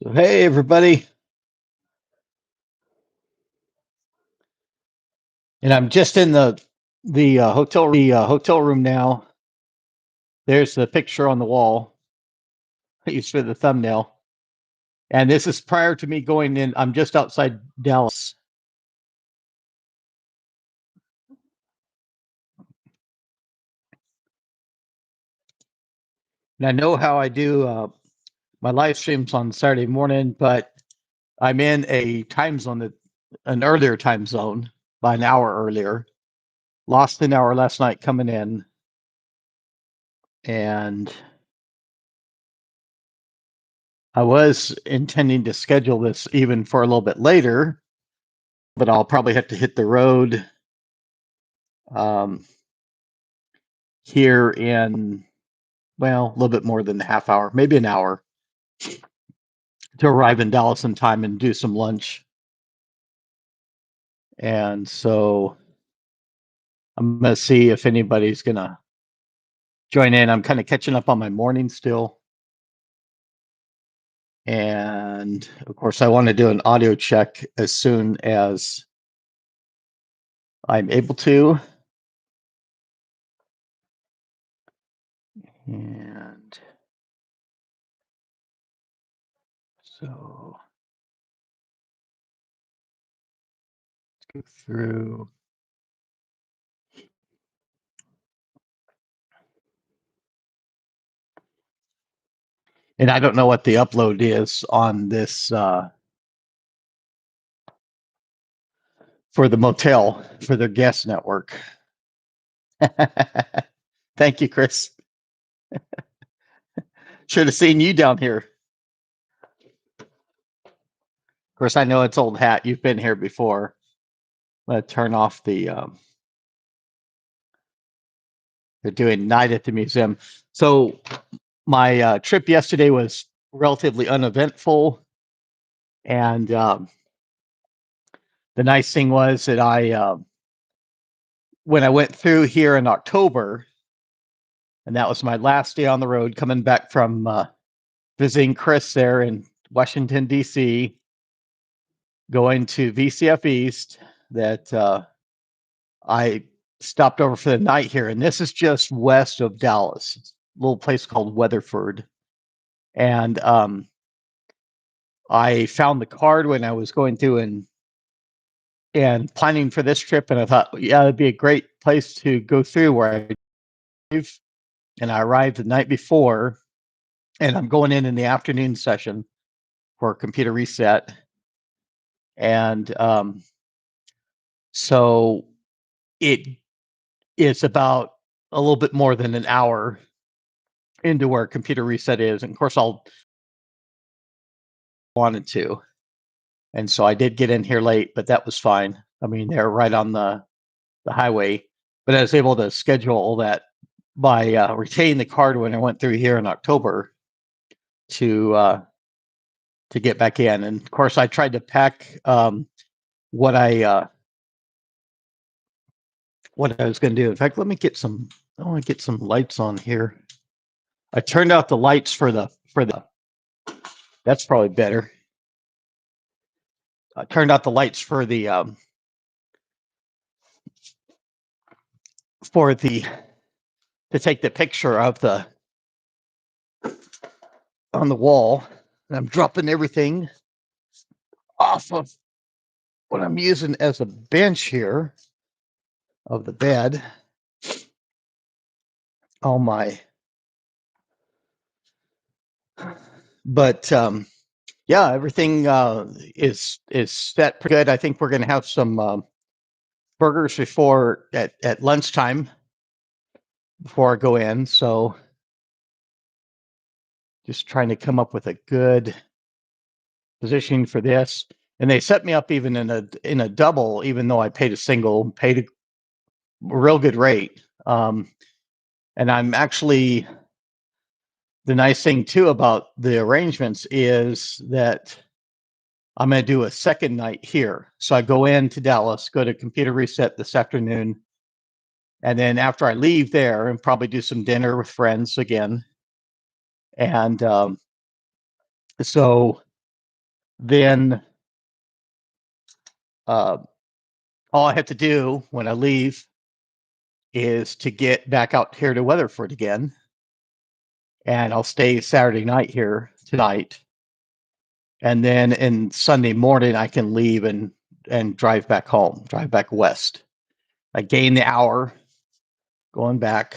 So, hey, everybody. And I'm just in the hotel room now. There's the picture on the wall I used for the thumbnail. And this is prior to me going in. I'm just outside Dallas. And I know how I do my live streams on Saturday morning, but I'm in a time zone, an earlier time zone by an hour earlier. Lost an hour last night coming in. And I was intending to schedule this even for a little bit later, but I'll probably have to hit the road here in, well, a little bit more than a half hour, maybe an hour, to arrive in Dallas in time and do some lunch. And so I'm going to see if anybody's going to join in. I'm kind of catching up on my morning still. And of course, I want to do an audio check as soon as I'm able to. And so let's go through. And I don't know what the upload is on this for the motel, for their guest network. Thank you, Chris. Should have seen you down here. Of course, I know it's old hat. You've been here before. I'm going to turn off the. They're doing night at the museum. So my trip yesterday was relatively uneventful, and the nice thing was that when I went through here in October, and that was my last day on the road, coming back from visiting Chris there in Washington, D.C., going to VCF East, that I stopped over for the night here. And this is just west of Dallas, it's a little place called Weatherford. And I found the card when I was going through and planning for this trip. And I thought, yeah, it'd be a great place to go through where I live. And I arrived the night before, and I'm going in the afternoon session for computer reset. And so it is about a little bit more than an hour into where computer reset is. And of course, I'll wanted to. And so I did get in here late, but that was fine. I mean, they're right on the highway, but I was able to schedule all that by retaining the card when I went through here in October to get back in. And of course, I tried to pack what I was going to do. In fact, let me get some. I want to get some lights on here. I turned out the lights for the. That's probably better. I turned out the lights for the to take the picture of the on the wall. And I'm dropping everything off of what I'm using as a bench here of the bed. All my, but yeah, everything is set pretty good. I think we're going to have some burgers before at lunchtime before I go in. So just trying to come up with a good positioning for this. And they set me up even in a double, even though I paid a real good rate. And I'm actually, the nice thing too about the arrangements is that I'm going to do a second night here. So I go into Dallas, go to computer reset this afternoon. And then after I leave there and probably do some dinner with friends again. And so then uh, all I have to do when I leave is to get back out here to Weatherford again, and I'll stay Saturday night here tonight, and then in Sunday morning I can leave and drive back home, drive back west. I gain the hour going back.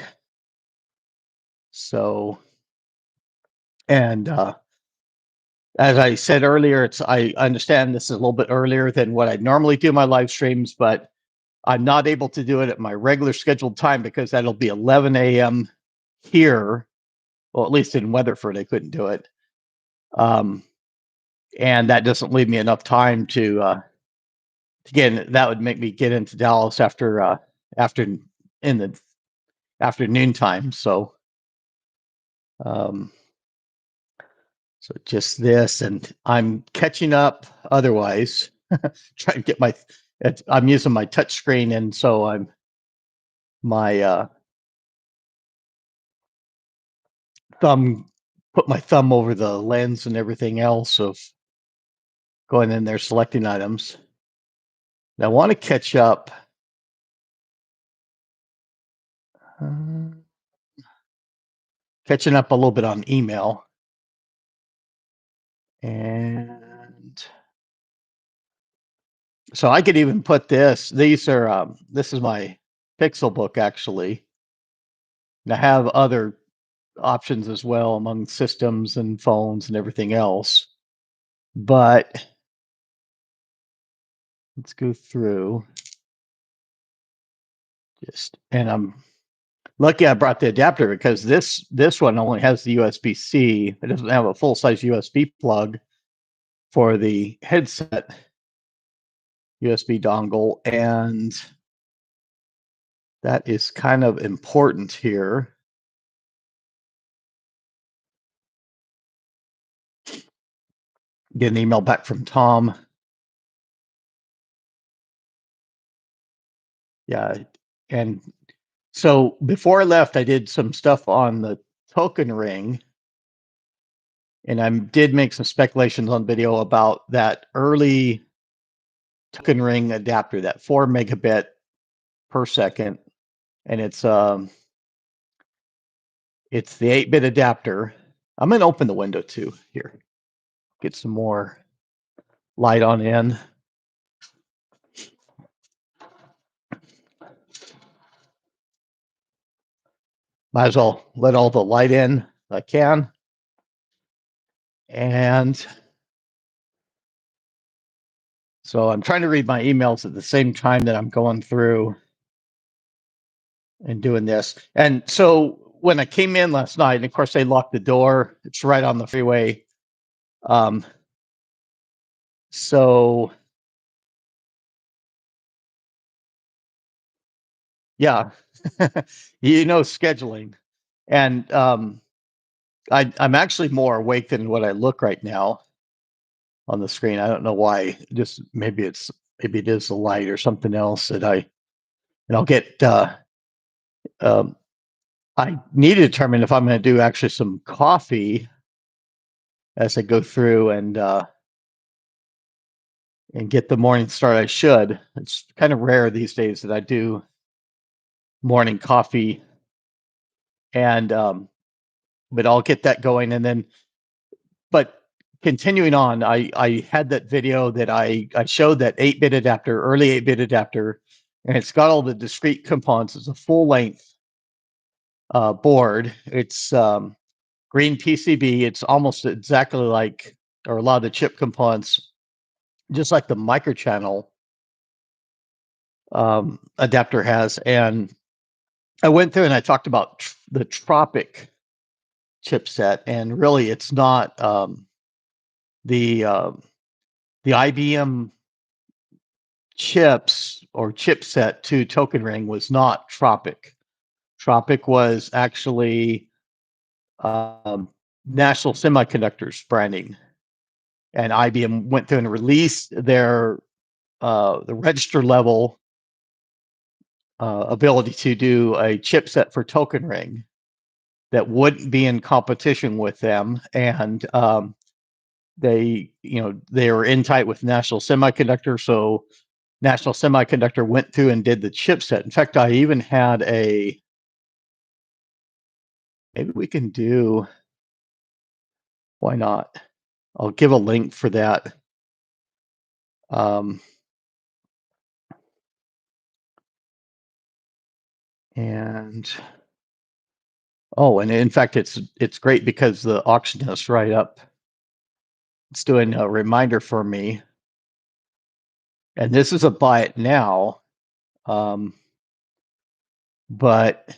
So, and as I said earlier, I understand this is a little bit earlier than what I normally do my live streams, but I'm not able to do it at my regular scheduled time because that'll be 11 a.m. here. Well, at least in Weatherford, I couldn't do it. And that doesn't leave me enough time to again, that would make me get into Dallas after in the afternoon time. So so just this, and I'm catching up otherwise. Trying to get I'm using my touch screen, and so I'm my put my thumb over the lens and everything else of going in there selecting items. And I want to catch up. Catching up a little bit on email. And so I could even put this. These are this is my Pixel book actually. And I have other options as well among systems and phones and everything else. But let's go through. And I'm lucky I brought the adapter because this one only has the USB-C. It doesn't have a full-size USB plug for the headset USB dongle, and that is kind of important here. Get an email back from Tom. Yeah, and so before I left, I did some stuff on the token ring, and I did make some speculations on video about that early token ring adapter, that 4 megabit per second, and it's the 8-bit adapter. I'm going to open the window too here, get some more light on in. Might as well let all the light in I can. And so I'm trying to read my emails at the same time that I'm going through and doing this. And so when I came in last night, and of course they locked the door, it's right on the freeway. So yeah, scheduling. And I'm actually more awake than what I look right now on the screen. I don't know why. Just maybe it is the light or something else that I'll get. I need to determine if I'm going to do actually some coffee as I go through and get the morning start. I should. It's kind of rare these days that I do morning coffee, and but I'll get that going, and then. But continuing on, I had that video that I showed that 8-bit adapter, early 8-bit adapter, and it's got all the discrete components. It's a full length board. It's green PCB. It's almost exactly like, or a lot of the chip components, just like the microchannel adapter has. And I went through and I talked about the Tropic chipset, and really it's not the IBM chips or chipset to Token Ring was not Tropic. Tropic was actually National Semiconductors branding, and IBM went through and released their the register level ability to do a chipset for Token Ring that wouldn't be in competition with them, and they were in tight with National Semiconductor, so National Semiconductor went through and did the chipset. In fact, I even had maybe we can do, why not? I'll give a link for that. Um, and oh, and in fact, it's great because the auction is right up. It's doing a reminder for me, and this is a buy it now. Um, but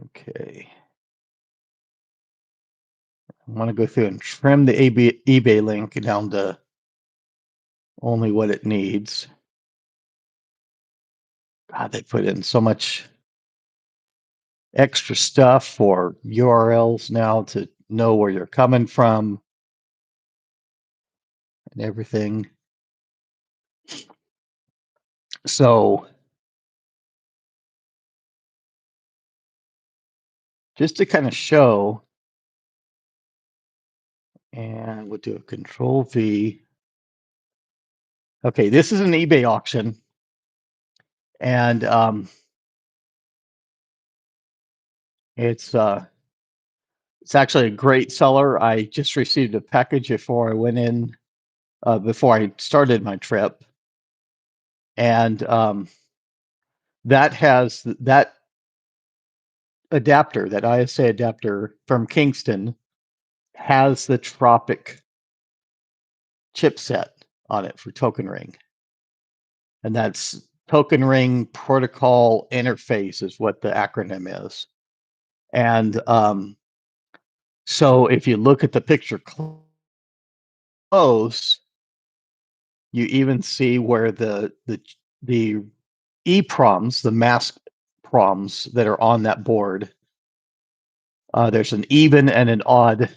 okay, I want to go through and trim the eBay link down to only what it needs. God, they put in so much extra stuff for URLs now to know where you're coming from and everything. So just to kind of show, and we'll do a Control V. Okay, this is an eBay auction, and it's actually a great seller. I just received a package before I went in, before I started my trip, and that adapter, that ISA adapter from Kingston, has the Tropic chipset on it for Token Ring, and that's Token Ring Protocol Interface is what the acronym is. And so if you look at the picture close, you even see where the EPROMs, the mask proms that are on that board, there's an even and an odd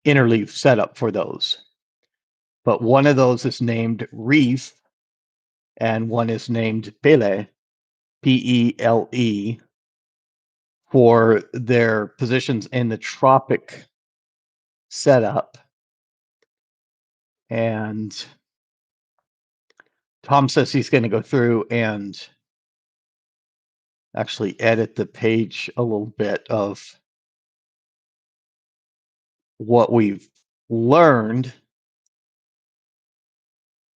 interleave setup for those. But one of those is named Reef, and one is named Pele, Pele, for their positions in the Tropic setup. And Tom says he's going to go through and actually edit the page a little bit of what we've learned.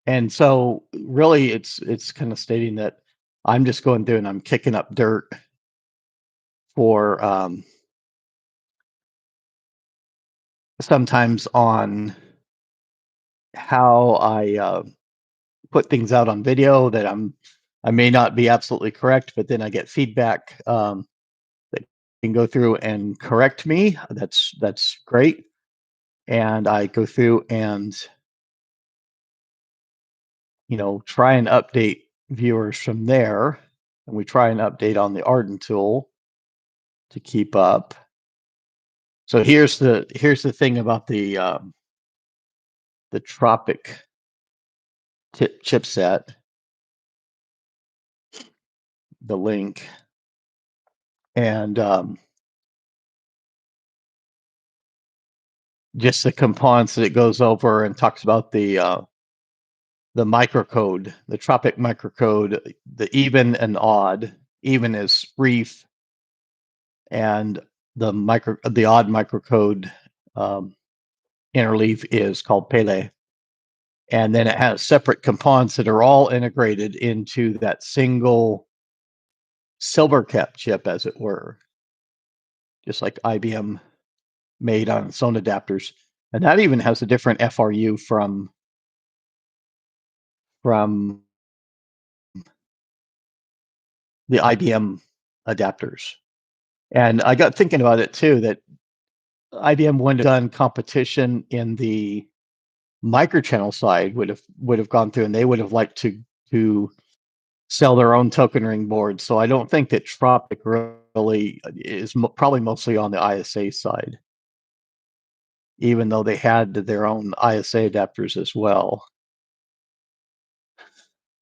And so really it's kind of stating that I'm just going through and I'm kicking up dirt for sometimes on how I put things out on video that I may not be absolutely correct, but then I get feedback that can go through and correct me. That's great. And I go through and try and update viewers from there. And we try and update on the Arden tool to keep up. So here's the thing about the Tropic chipset, the link, and just the components that it goes over and talks about the microcode, the Tropic microcode, the even and odd. Even is Reef, and the odd microcode interleave is called Pele. And then it has separate components that are all integrated into that single silver cap chip, as it were, just like IBM made on its own adapters. And that even has a different FRU from the IBM adapters. And I got thinking about it too, that IBM wouldn't have done competition in the microchannel side, would have gone through, and they would have liked to sell their own token ring board. So I don't think that Tropic really is probably mostly on the ISA side, even though they had their own ISA adapters as well.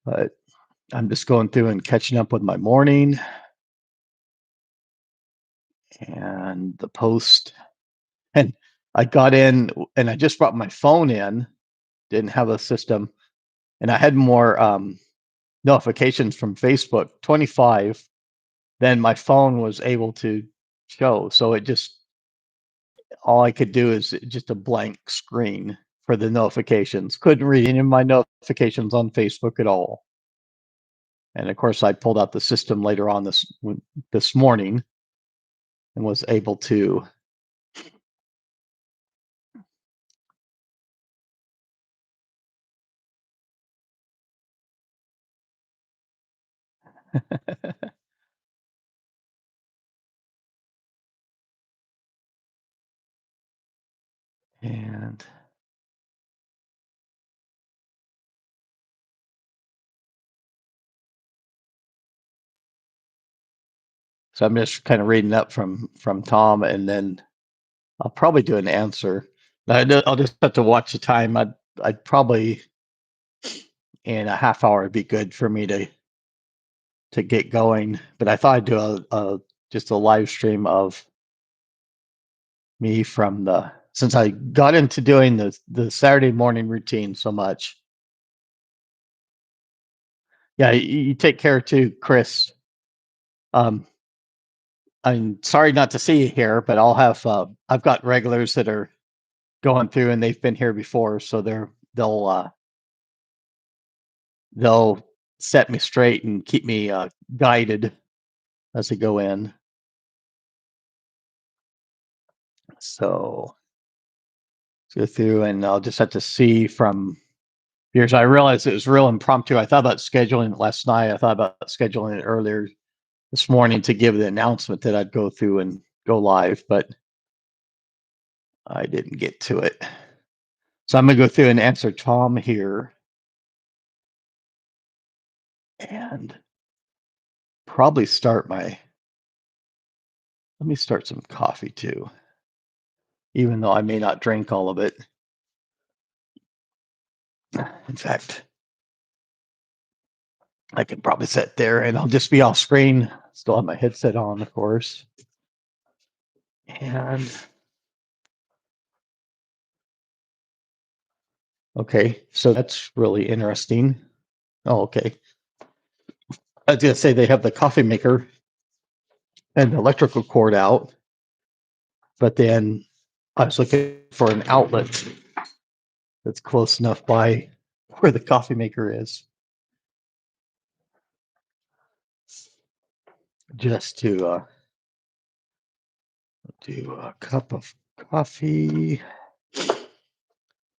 But I'm just going through and catching up with my morning. and the post. And I got in and I just brought my phone in, didn't have a system, and I had more notifications from Facebook, 25, than my phone was able to show. So it just, all I could do is just a blank screen for the notifications. Couldn't read any of my notifications on Facebook at all. And of course, I pulled out the system later on this morning and was able to. And so I'm just kind of reading up from Tom, and then I'll probably do an answer. I'll just have to watch the time. I'd probably in a half hour it'd be good for me to get going. But I thought I'd do a just a live stream of me from since I got into doing the Saturday morning routine so much. Yeah, you take care too, Chris. I'm sorry not to see you here, but I've got regulars that are going through and they've been here before, so they'll set me straight and keep me guided as I go in. So go through and I'll just have to see from years. I realized it was real impromptu. I thought about scheduling it last night. I thought about scheduling it earlier this morning to give the announcement that I'd go through and go live, but I didn't get to it. So I'm going to go through and answer Tom here and probably let me start some coffee too, even though I may not drink all of it. In fact, I can probably sit there and I'll just be off screen. Still have my headset on, of course. And okay, so that's really interesting. Oh, okay. I was going to say they have the coffee maker and the electrical cord out, but then I was looking for an outlet that's close enough by where the coffee maker is, just to do a cup of coffee,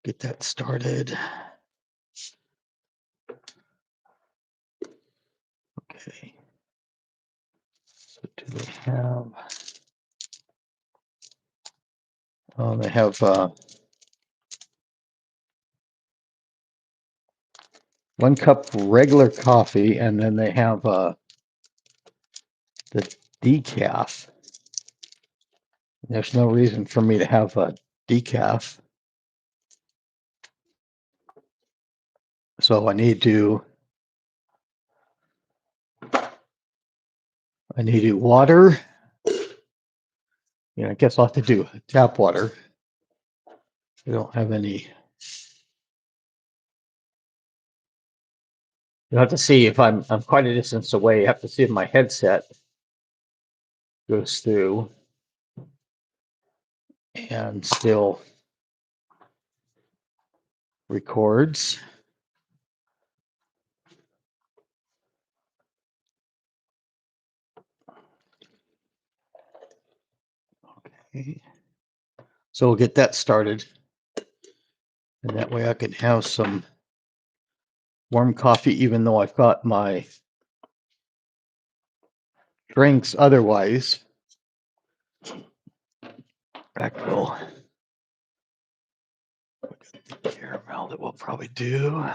get that started. Okay. So do they have? Oh, they have 1 cup regular coffee, and then they have the decaf. There's no reason for me to have a decaf. So I need to water. I guess I'll have to do tap water. I don't have any. You'll have to see if I'm quite a distance away. You have to see if my headset goes through and still records. Okay. So we'll get that started. And that way I can have some warm coffee, even though I've got my drinks otherwise. Actual caramel that we'll probably do.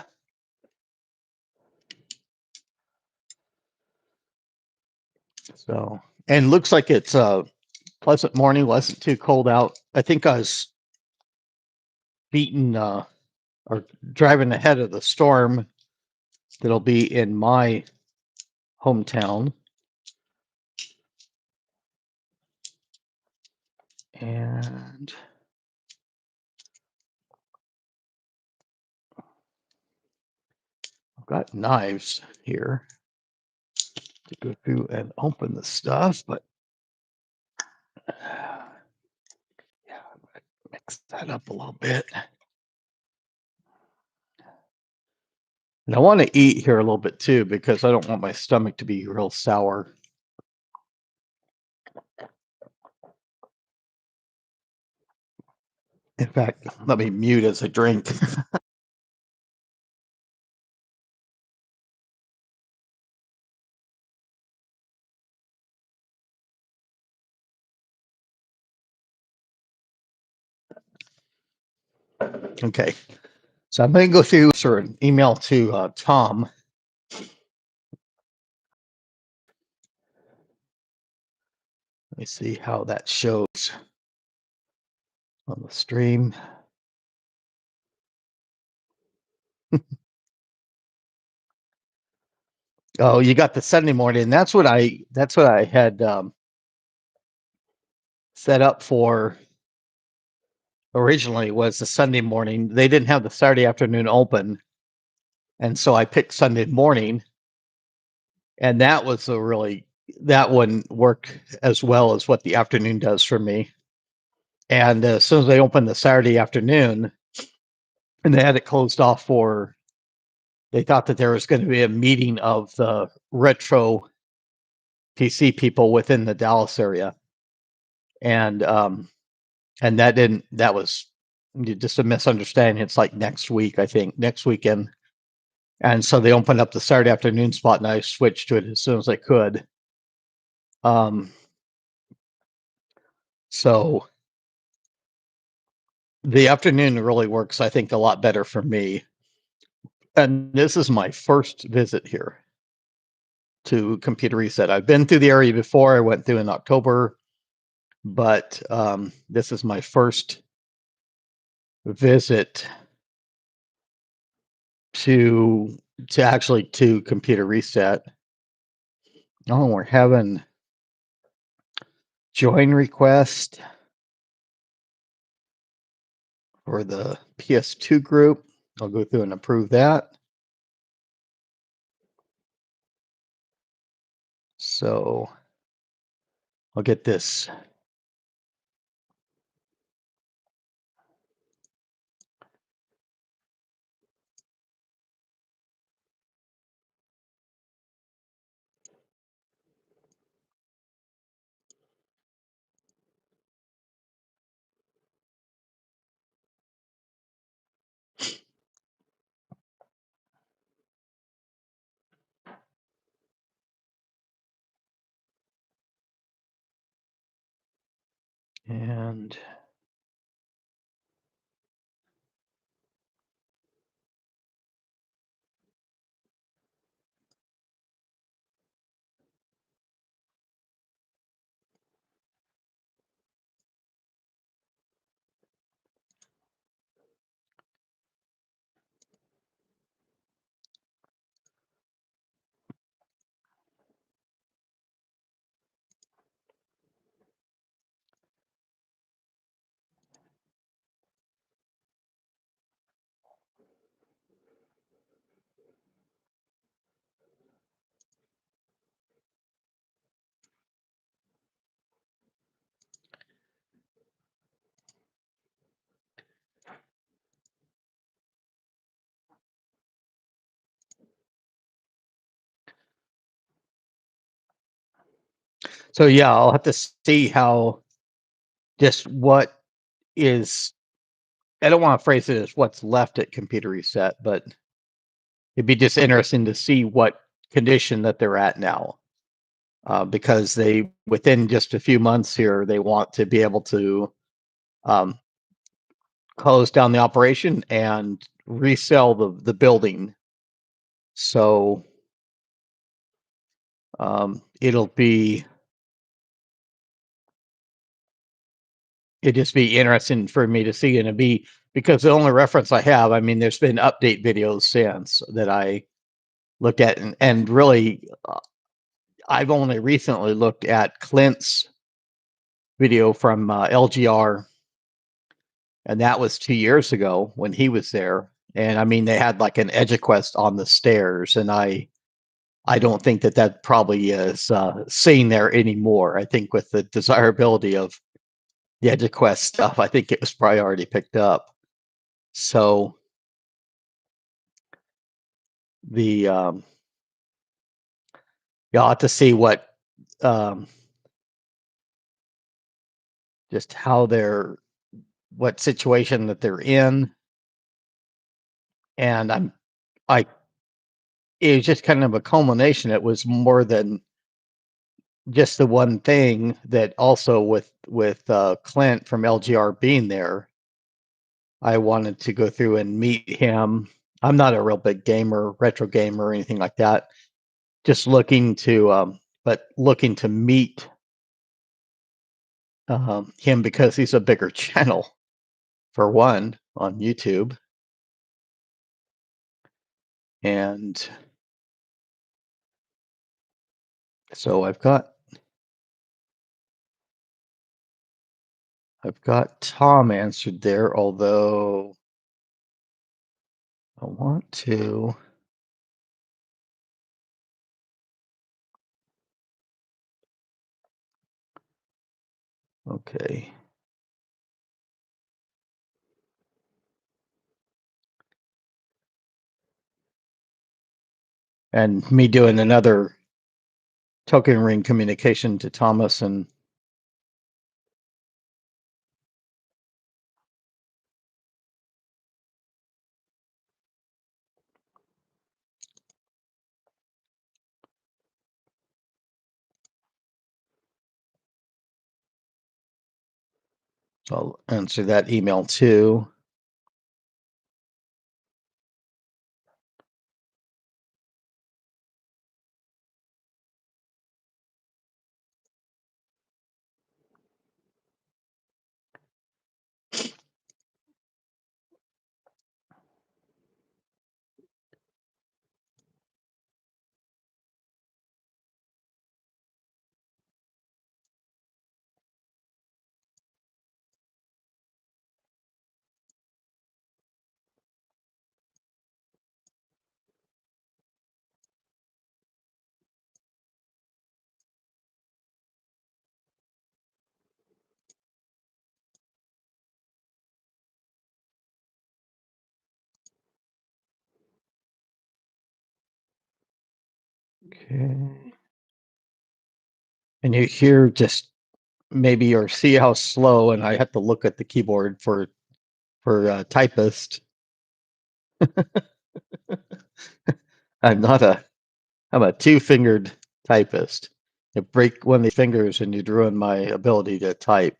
So, and looks like it's a pleasant morning, wasn't too cold out. I think I was beating or driving ahead of the storm that'll be in my hometown. And I've got knives here to go through and open the stuff, but yeah, mix that up a little bit. And I want to eat here a little bit too, because I don't want my stomach to be real sour. In fact, let me mute as I drink. Okay, so I'm going to go through an email to Tom. Let me see how that shows on the stream. Oh, you got the Sunday morning. That's what I had set up for originally, was the Sunday morning. They didn't have the Saturday afternoon open, and so I picked Sunday morning, and that wouldn't work as well as what the afternoon does for me. And as soon as they opened the Saturday afternoon, and they had it closed off they thought that there was going to be a meeting of the retro PC people within the Dallas area, and that was just a misunderstanding. It's like next week, I think, next weekend. And so they opened up the Saturday afternoon spot, and I switched to it as soon as I could. So the afternoon really works, I think, a lot better for me. And this is my first visit here to Computer Reset. I've been through the area before. I went through in October, but this is my first visit to Computer Reset. Oh, we're having join request for the PS2 group. I'll go through and approve that. So I'll get this. And so, yeah, I'll have to see what is, I don't want to phrase it as what's left at Computer Reset, but it'd be just interesting to see what condition that they're at now. Because within just a few months here, they want to be able to um, close down the operation and resell the building. So it'd just be interesting for me to see, and it'd be because the only reference I have, I mean, there's been update videos since that I looked at, and really, I've only recently looked at Clint's video from LGR, and that was 2 years ago when he was there. And I mean, they had like an EduQuest on the stairs, and I don't think that probably is seen there anymore. I think with the desirability of the EduQuest stuff, I think it was probably already picked up. So the you'll have to see what just how they're what situation that they're in, and I it was just kind of a culmination. It was more than just the one thing that also with Clint from LGR being there, I wanted to go through and meet him. I'm not a real big gamer, retro gamer, or anything like that. Just looking to, but looking to meet him because he's a bigger channel for one on YouTube, and so I've got Tom answered there, although I want to. Okay. And me doing another token ring communication to Thomas, and I'll answer that email too. Okay. And you hear just maybe or see how slow, and I have to look at the keyboard for typist. I'm not a I'm a two-fingered typist. You break one of these fingers and you'd ruin my ability to type.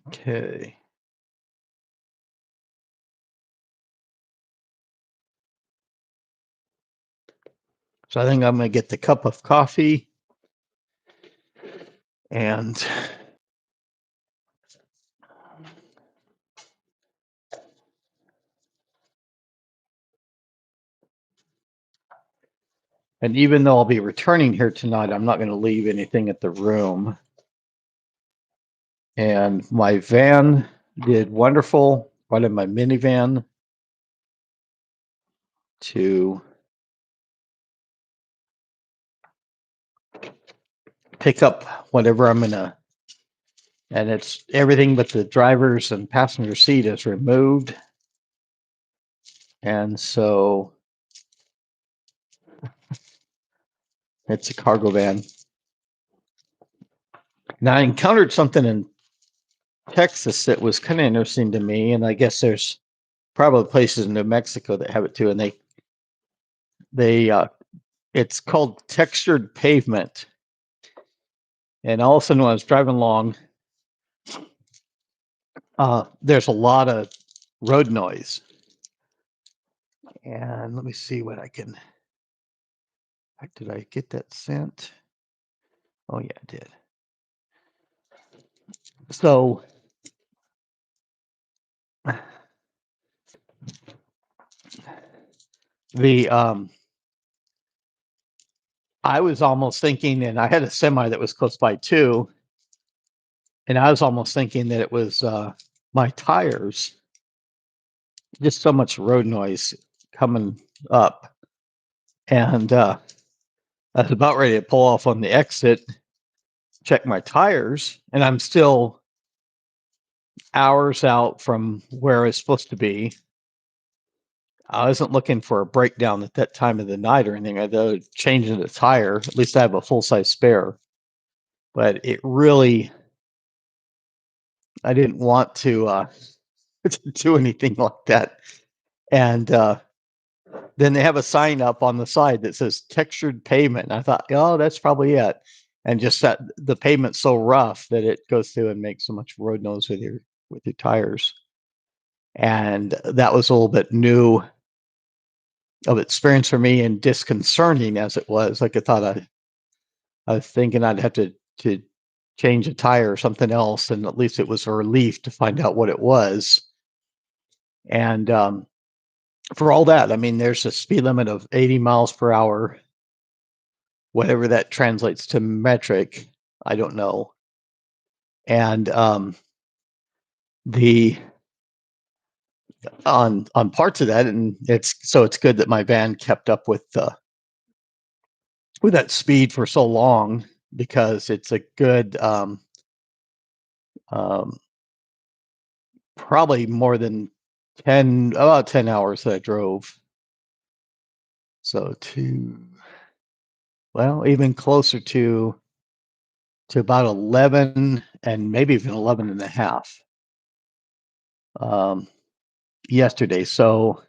Okay. So I think I'm going to get the cup of coffee, and even though I'll be returning here tonight, I'm not going to leave anything at the room. And my van did wonderful. Brought in my minivan to pick up whatever I'm gonna, and it's everything but the driver's and passenger seat is removed. And so it's a cargo van. Now I encountered something in Texas that was kind of interesting to me, and I guess there's probably places in New Mexico that have it too, and they it's called textured pavement. And all of a sudden, when I was driving along, there's a lot of road noise. And let me see what I can. Did I get that sent? Oh yeah, I did. So the I was almost thinking, and I had a semi that was close by too, and I was almost thinking that it was my tires. Just so much road noise coming up, and I was about ready to pull off on the exit, check my tires, and I'm still hours out from where I was supposed to be. I wasn't looking for a breakdown at that time of the night or anything. I was changing the tire. At least I have a full size spare. But it really, I didn't want to, to do anything like that. And then they have a sign up on the side that says textured pavement. And I thought, oh, that's probably it. And just that the pavement's so rough that it goes through and makes so much road noise with your tires. And that was a little bit new of experience for me and disconcerting as it was. Like I was thinking I'd have to change a tire or something else, and at least it was a relief to find out what it was. And for all that, I mean, there's a speed limit of 80 miles per hour, whatever that translates to metric, I don't know. And the on parts of that, and it's good that my van kept up with that speed for so long, because it's a good um, probably more than about 10 hours that I drove. So even closer to about 11, and maybe even 11 and a half yesterday. So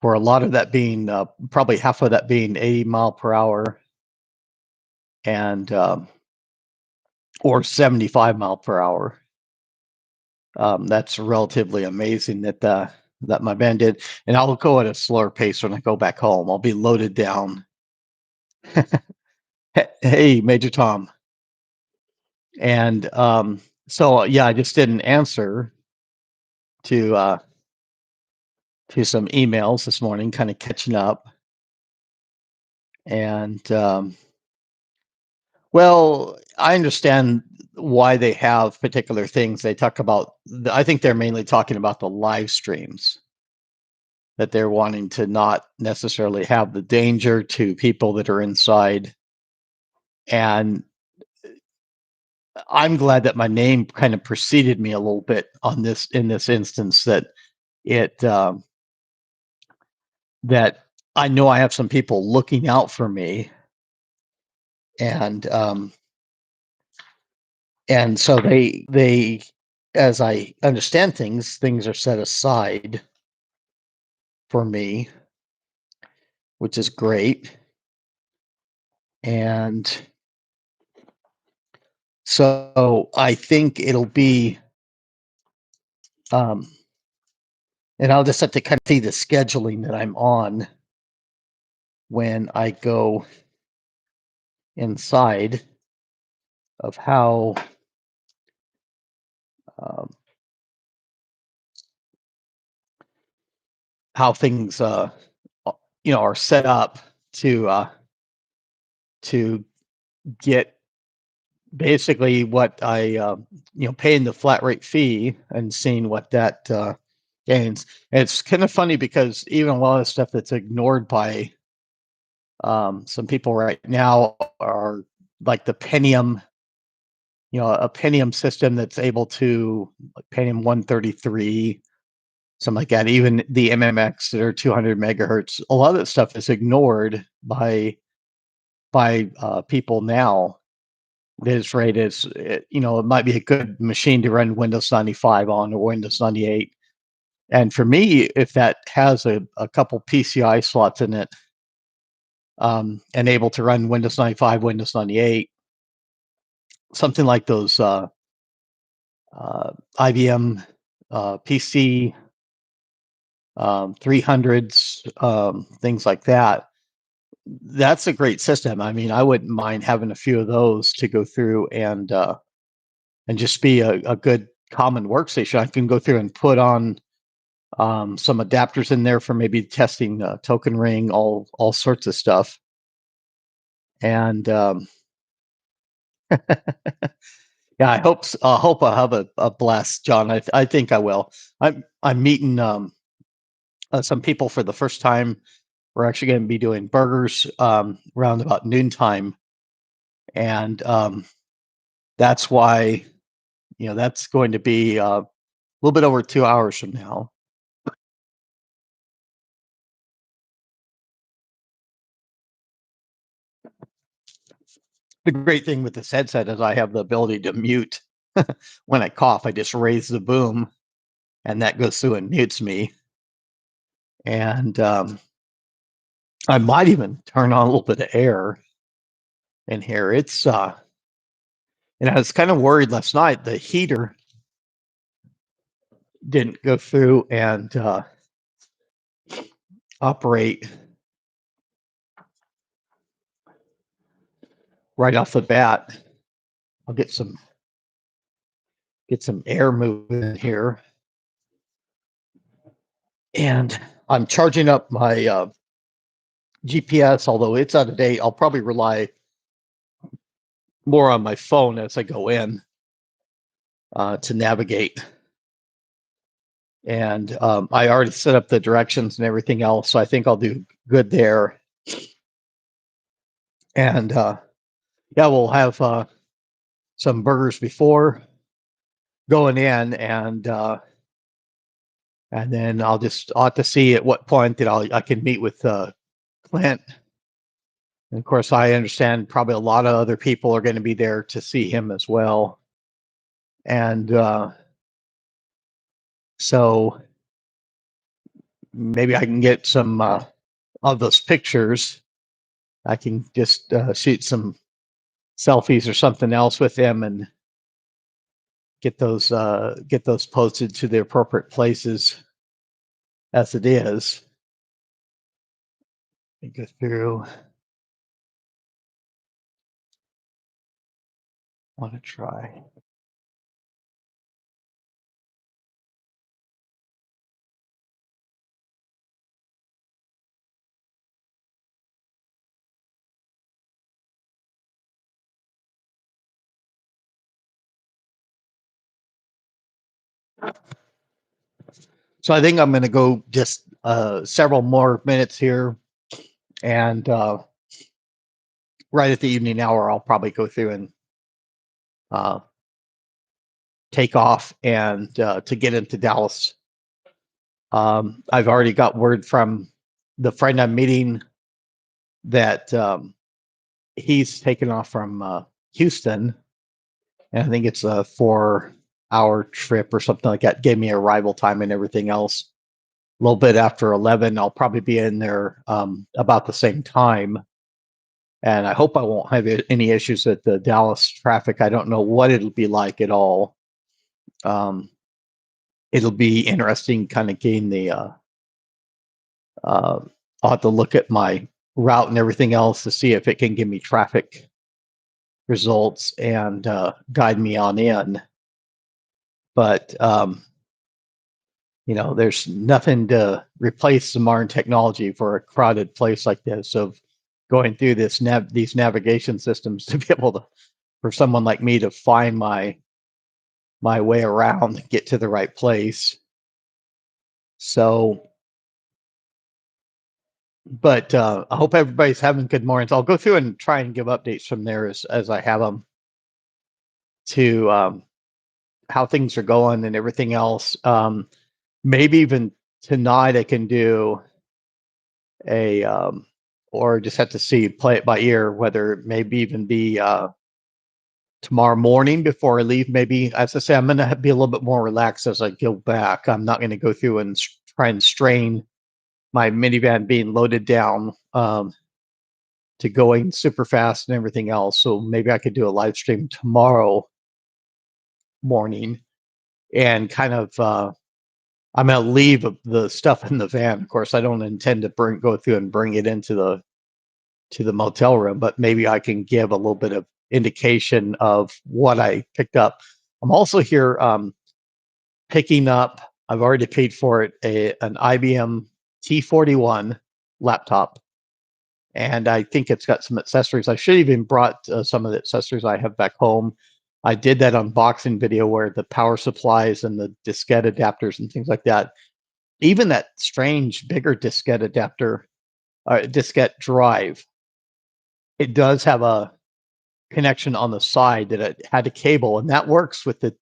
for a lot of that being probably half of that being 80 mile per hour, and or 75 mile per hour. That's relatively amazing that my van did. And I'll go at a slower pace when I go back home. I'll be loaded down. Hey, Major Tom. And so yeah, I just didn't answer to some emails this morning, kind of catching up. And well, I understand why they have particular things. They talk about, I think they're mainly talking about the live streams, that they're wanting to not necessarily have the danger to people that are inside. And I'm glad that my name kind of preceded me a little bit on this, in this instance, that it that I know I have some people looking out for me, and so they, as I understand things are set aside for me, which is great. And so I think it'll be, and I'll just have to kind of see the scheduling that I'm on when I go inside, of um, how things are set up to get basically what I paying the flat rate fee and seeing what that gains. And it's kind of funny because even a lot of stuff that's ignored by some people right now are like the Pentium, a Pentium system that's able to like Pentium 133, something like that. Even the MMX that are 200 megahertz, a lot of that stuff is ignored by people now. This rate is, it might be a good machine to run Windows 95 on or Windows 98. And for me, if that has a couple PCI slots in it, and able to run Windows 95, Windows 98, something like those IBM PC 300s, things like that. That's a great system. I mean, I wouldn't mind having a few of those to go through and just be a good common workstation. I can go through and put on some adapters in there for maybe testing token ring, all sorts of stuff. And yeah, I hope I have a blast, John. I think I will. I'm meeting some people for the first time. We're actually going to be doing burgers around about noontime, and that's why that's going to be a little bit over 2 hours from now. The great thing with this headset is I have the ability to mute when I cough. I just raise the boom, and that goes through and mutes me. And I might even turn on a little bit of air in here. And I was kind of worried last night. The heater didn't go through and operate right off the bat. I'll get some air moving here, and I'm charging up my GPS. Although it's out of date, I'll probably rely more on my phone as I go in to navigate. And I already set up the directions and everything else, so I think I'll do good there. And yeah, we'll have some burgers before going in, and then I'll have to see at what point that I can meet with Clint. And of course, I understand probably a lot of other people are going to be there to see him as well. And so maybe I can get some of those pictures. I can just shoot some selfies or something else with them and get those posted to the appropriate places as it is. Let me go through. Want to try. So I think I'm going to go just several more minutes here, and right at the evening hour, I'll probably go through and take off and to get into Dallas. I've already got word from the friend I'm meeting that he's taken off from Houston, and I think it's a 4-hour trip or something like that. Gave me arrival time and everything else. A little bit after 11, I'll probably be in there about the same time. And I hope I won't have any issues with the Dallas traffic. I don't know what it'll be like at all. It'll be interesting kind of getting the I'll have to look at my route and everything else to see if it can give me traffic results and guide me on in. But there's nothing to replace the modern technology for a crowded place like this, of going through these navigation systems to be able for someone like me to find my way around and get to the right place. So, but I hope everybody's having good mornings. I'll go through and try and give updates from there as I have them to how things are going and everything else. Maybe even tonight I can do a or just have to see, play it by ear, whether it maybe even be tomorrow morning before I leave. Maybe, as I say, I'm going to be a little bit more relaxed as I go back. I'm not going to go through and try and strain my minivan being loaded down to going super fast and everything else. So maybe I could do a live stream tomorrow morning and kind of I'm going to leave the stuff in the van. Of course, I don't intend to go through and bring it into the motel room, but maybe I can give a little bit of indication of what I picked up. I'm also here picking up. I've already paid for it, an IBM T41 laptop, and I think it's got some accessories. I should have even brought some of the accessories I have back home. I did that unboxing video where the power supplies and the diskette adapters and things like that. Even that strange bigger diskette adapter, diskette drive, it does have a connection on the side that it had a cable, and that works with the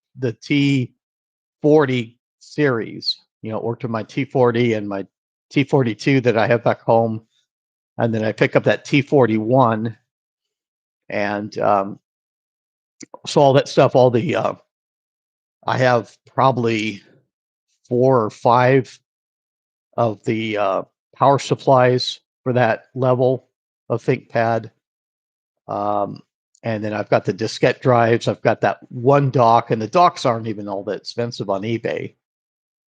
T40 series. You know, it worked with my T40 and my T42 that I have back home, and then I pick up that T41, and so all that stuff, all the I have probably 4 or 5 of the power supplies for that level of ThinkPad. And then I've got the diskette drives. I've got that one dock, and the docks aren't even all that expensive on eBay.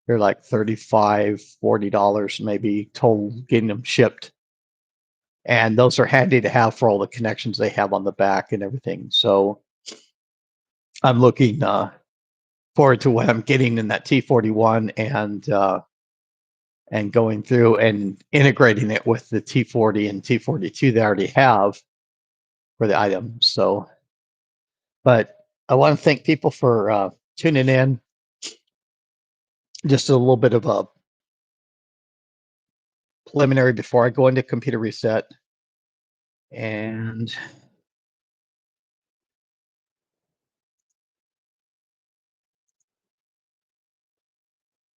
They're like $35, $40 maybe total getting them shipped. And those are handy to have for all the connections they have on the back and everything. So I'm looking forward to what I'm getting in that T41 and going through and integrating it with the T40 and T42 they already have for the items. So, but I want to thank people for tuning in. Just a little bit of a preliminary before I go into computer reset. And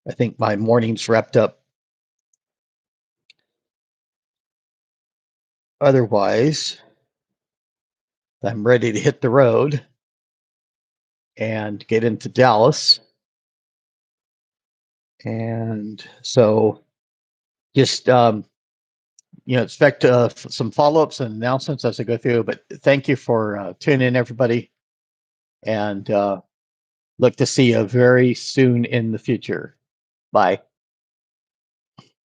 I think my morning's wrapped up. Otherwise, I'm ready to hit the road and get into Dallas. And so just, expect some follow-ups and announcements as I go through. But thank you for tuning in, everybody. And look to see you very soon in the future. Bye.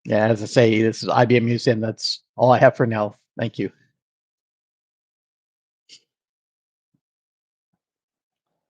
Yeah, as I say, this is IBM Museum. That's all I have for now. Thank you.